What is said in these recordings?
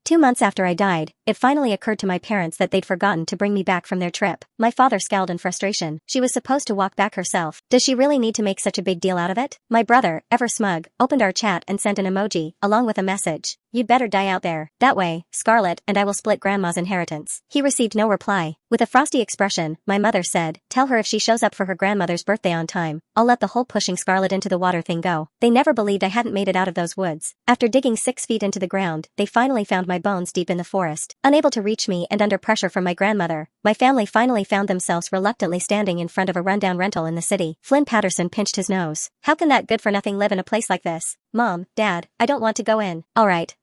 2 months after I died, it finally occurred to my parents that they'd forgotten to bring me back from their trip. My father scowled in frustration. She was supposed to walk back herself. Does she really need to make such a big deal out of it? My brother, ever smug, opened our chat and sent an emoji, along with a message. You'd better die out there. That way, Scarlett and I will split grandma's inheritance. He received no reply. With a frosty expression, my mother said, tell her if she shows up for her grandmother's birthday on time, I'll let the whole pushing Scarlett into the water thing go. They never believed I hadn't made it out of those woods. After digging 6 feet into the ground, they finally found my bones deep in the forest. Unable to reach me and under pressure from my grandmother, my family finally found themselves reluctantly standing in front of a rundown rental in the city. Flynn Patterson pinched his nose. How can that good-for-nothing live in a place like this? Mom, Dad, I don't want to go in. All right.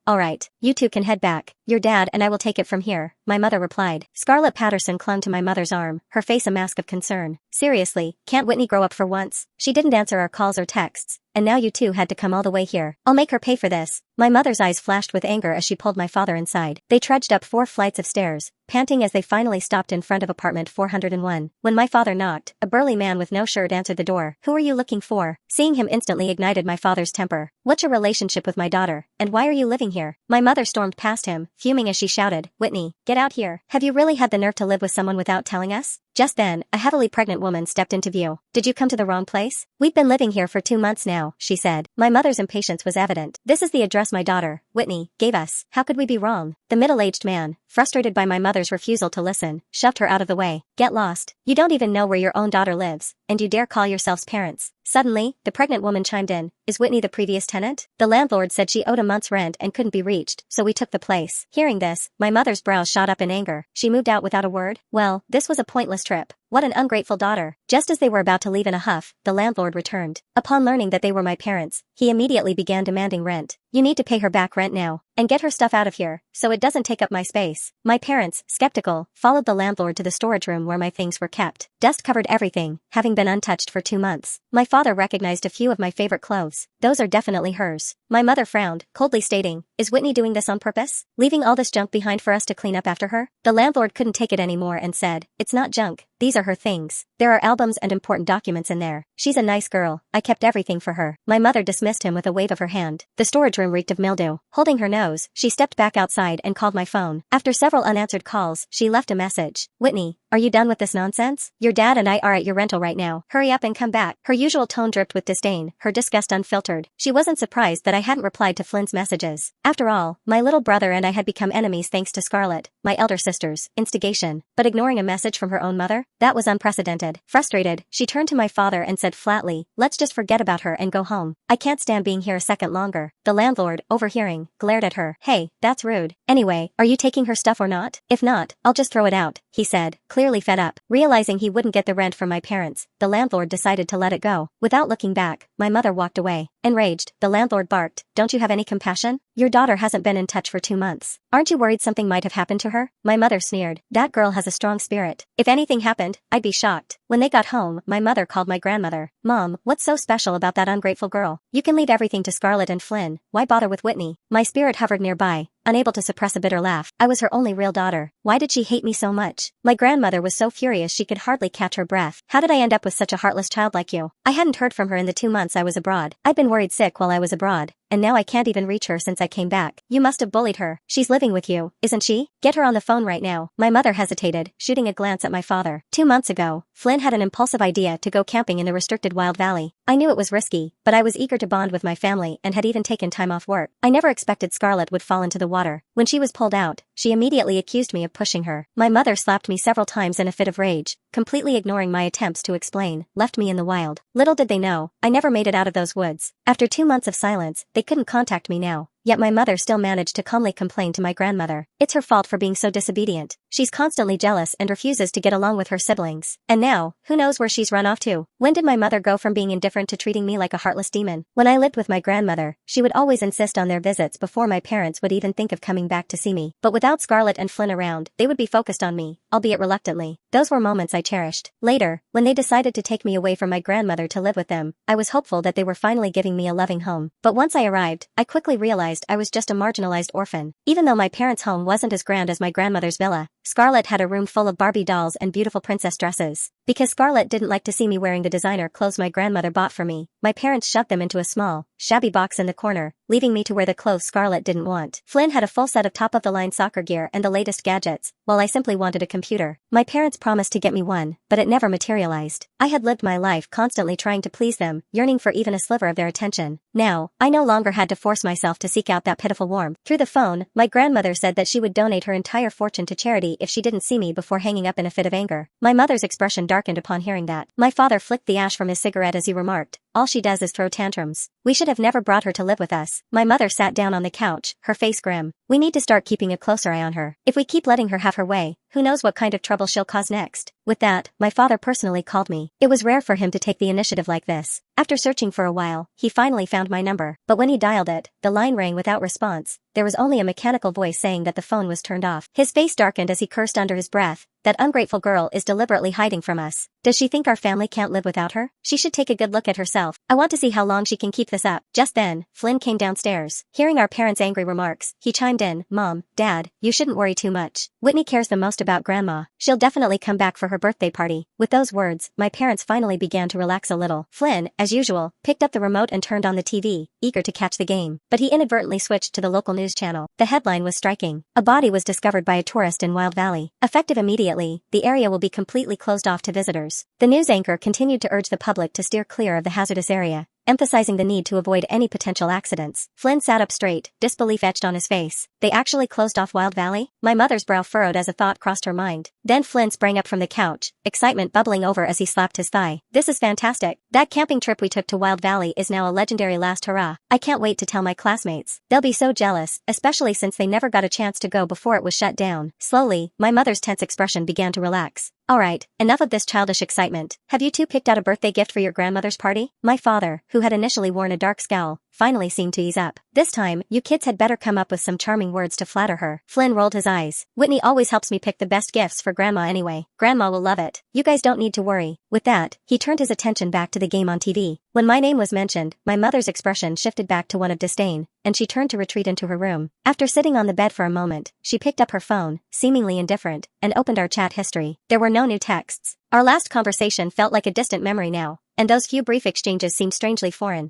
You two can head back. Your dad and I will take it from here, my mother replied. Scarlett Patterson clung to my mother's arm, her face a mask of concern. Seriously, can't Whitney grow up for once? She didn't answer our calls or texts, and now you two had to come all the way here. I'll make her pay for this. My mother's eyes flashed with anger as she pulled my father inside. They trudged up 4 flights of stairs, panting as they finally stopped in front of apartment 401. When my father knocked, a burly man with no shirt answered the door. Who are you looking for? Seeing him instantly ignited my father's temper. What's your relationship with my daughter, and why are you living here? My mother stormed past him, fuming as she shouted, Whitney, get out here. Have you really had the nerve to live with someone without telling us? Just then, a heavily pregnant woman stepped into view. Did you come to the wrong place? We've been living here for 2 months now, she said. My mother's impatience was evident. This is the address my daughter, Whitney, gave us. How could we be wrong? The middle-aged man, frustrated by my mother's refusal to listen, shoved her out of the way. Get lost. You don't even know where your own daughter lives, and you dare call yourselves parents. Suddenly, the pregnant woman chimed in. Is Whitney the previous tenant? The landlord said she owed a month's rent and couldn't be reached, so we took the place. Hearing this, my mother's brows shot up in anger. She moved out without a word? Well, this was a pointless trip. What an ungrateful daughter. Just as they were about to leave in a huff, the landlord returned. Upon learning that they were my parents, he immediately began demanding rent. You need to pay her back rent now, and get her stuff out of here, so it doesn't take up my space. My parents, skeptical, followed the landlord to the storage room where my things were kept. Dust covered everything, having been untouched for 2 months. My father recognized a few of my favorite clothes. Those are definitely hers. My mother frowned, coldly stating, is Whitney doing this on purpose? Leaving all this junk behind for us to clean up after her? The landlord couldn't take it anymore and said, it's not junk. These are her things. There are albums and important documents in there. She's a nice girl. I kept everything for her. My mother dismissed him with a wave of her hand. The storage room reeked of mildew. Holding her nose, she stepped back outside and called my phone. After several unanswered calls, she left a message. Whitney, are you done with this nonsense? Your dad and I are at your rental right now. Hurry up and come back. Her usual tone dripped with disdain, her disgust unfiltered. She wasn't surprised that I hadn't replied to Flynn's messages. After all, my little brother and I had become enemies thanks to Scarlett, my elder sister's instigation. But ignoring a message from her own mother? That was unprecedented. Frustrated, she turned to my father and said flatly, let's just forget about her and go home. I can't stand being here a second longer. The landlord, overhearing, glared at her. Hey, that's rude. Anyway, are you taking her stuff or not? If not, I'll just throw it out, he said, clearly fed up. Realizing he wouldn't get the rent from my parents, the landlord decided to let it go. Without looking back, my mother walked away. Enraged, the landlord barked, don't you have any compassion? Your daughter hasn't been in touch for 2 months. Aren't you worried something might have happened to her? My mother sneered. That girl has a strong spirit. If anything happened, I'd be shocked. When they got home, my mother called my grandmother. Mom, what's so special about that ungrateful girl? You can leave everything to Scarlett and Flynn. Why bother with Whitney? My spirit hovered nearby, unable to suppress a bitter laugh. I was her only real daughter. Why did she hate me so much? My grandmother was so furious she could hardly catch her breath. How did I end up with such a heartless child like you? I hadn't heard from her in the 2 months I was abroad. I'd been worried sick while I was abroad, and now I can't even reach her since I came back. You must have bullied her. She's living with you, isn't she? Get her on the phone right now. My mother hesitated, shooting a glance at my father. 2 months ago, Flynn had an impulsive idea to go camping in the restricted Wild Valley. I knew it was risky, but I was eager to bond with my family and had even taken time off work. I never expected Scarlett would fall into the water. When she was pulled out, she immediately accused me of pushing her. My mother slapped me several times in a fit of rage, completely ignoring my attempts to explain, left me in the wild. Little did they know, I never made it out of those woods. After 2 months of silence, they couldn't contact me now. Yet my mother still managed to calmly complain to my grandmother. It's her fault for being so disobedient. She's constantly jealous and refuses to get along with her siblings. And now, who knows where she's run off to? When did my mother go from being indifferent to treating me like a heartless demon? When I lived with my grandmother, she would always insist on their visits before my parents would even think of coming back to see me. But without Scarlett and Flynn around, they would be focused on me, albeit reluctantly. Those were moments I cherished. Later, when they decided to take me away from my grandmother to live with them, I was hopeful that they were finally giving me a loving home. But once I arrived, I quickly realized I was just a marginalized orphan. Even though my parents' home wasn't as grand as my grandmother's villa, Scarlett had a room full of Barbie dolls and beautiful princess dresses. Because Scarlett didn't like to see me wearing the designer clothes my grandmother bought for me, my parents shoved them into a small, shabby box in the corner, leaving me to wear the clothes Scarlett didn't want. Flynn had a full set of top-of-the-line soccer gear and the latest gadgets, while I simply wanted a computer. My parents promised to get me one, but it never materialized. I had lived my life constantly trying to please them, yearning for even a sliver of their attention. Now, I no longer had to force myself to seek out that pitiful warmth. Through the phone, my grandmother said that she would donate her entire fortune to charity if she didn't see me before hanging up in a fit of anger. My mother's expression darkened upon hearing that. My father flicked the ash from his cigarette as he remarked, "All she does is throw tantrums. We should have never brought her to live with us." My mother sat down on the couch, her face grim. "We need to start keeping a closer eye on her. If we keep letting her have her way, who knows what kind of trouble she'll cause next." With that, my father personally called me. It was rare for him to take the initiative like this. After searching for a while, he finally found my number. But when he dialed it, the line rang without response. There was only a mechanical voice saying that the phone was turned off. His face darkened as he cursed under his breath. "That ungrateful girl is deliberately hiding from us. Does she think our family can't live without her? She should take a good look at herself. I want to see how long she can keep this up." Just then, Flynn came downstairs. Hearing our parents' angry remarks, he chimed in, "Mom, Dad, you shouldn't worry too much. Whitney cares the most about Grandma. She'll definitely come back for her birthday party." With those words, my parents finally began to relax a little. Flynn, as usual, picked up the remote and turned on the TV, eager to catch the game. But he inadvertently switched to the local news channel. The headline was striking. "A body was discovered by a tourist in Wild Valley. Effective immediately, the area will be completely closed off to visitors." The news anchor continued to urge the public to steer clear of the hazardous area, emphasizing the need to avoid any potential accidents. Flynn sat up straight, disbelief etched on his face. "They actually closed off Wild Valley?" My mother's brow furrowed as a thought crossed her mind. Then Flynn sprang up from the couch, excitement bubbling over as he slapped his thigh. "This is fantastic. That camping trip we took to Wild Valley is now a legendary last hurrah. I can't wait to tell my classmates. They'll be so jealous, especially since they never got a chance to go before it was shut down." Slowly, my mother's tense expression began to relax. "Alright, enough of this childish excitement. Have you two picked out a birthday gift for your grandmother's party?" My father, who had initially worn a dark scowl, finally seemed to ease up. "This time, you kids had better come up with some charming words to flatter her." Flynn rolled his eyes. "Whitney always helps me pick the best gifts for Grandma anyway. Grandma will love it. You guys don't need to worry." With that, he turned his attention back to the game on TV. When my name was mentioned, my mother's expression shifted back to one of disdain, and she turned to retreat into her room. After sitting on the bed for a moment, she picked up her phone, seemingly indifferent, and opened our chat history. There were no new texts. Our last conversation felt like a distant memory now, and those few brief exchanges seemed strangely foreign.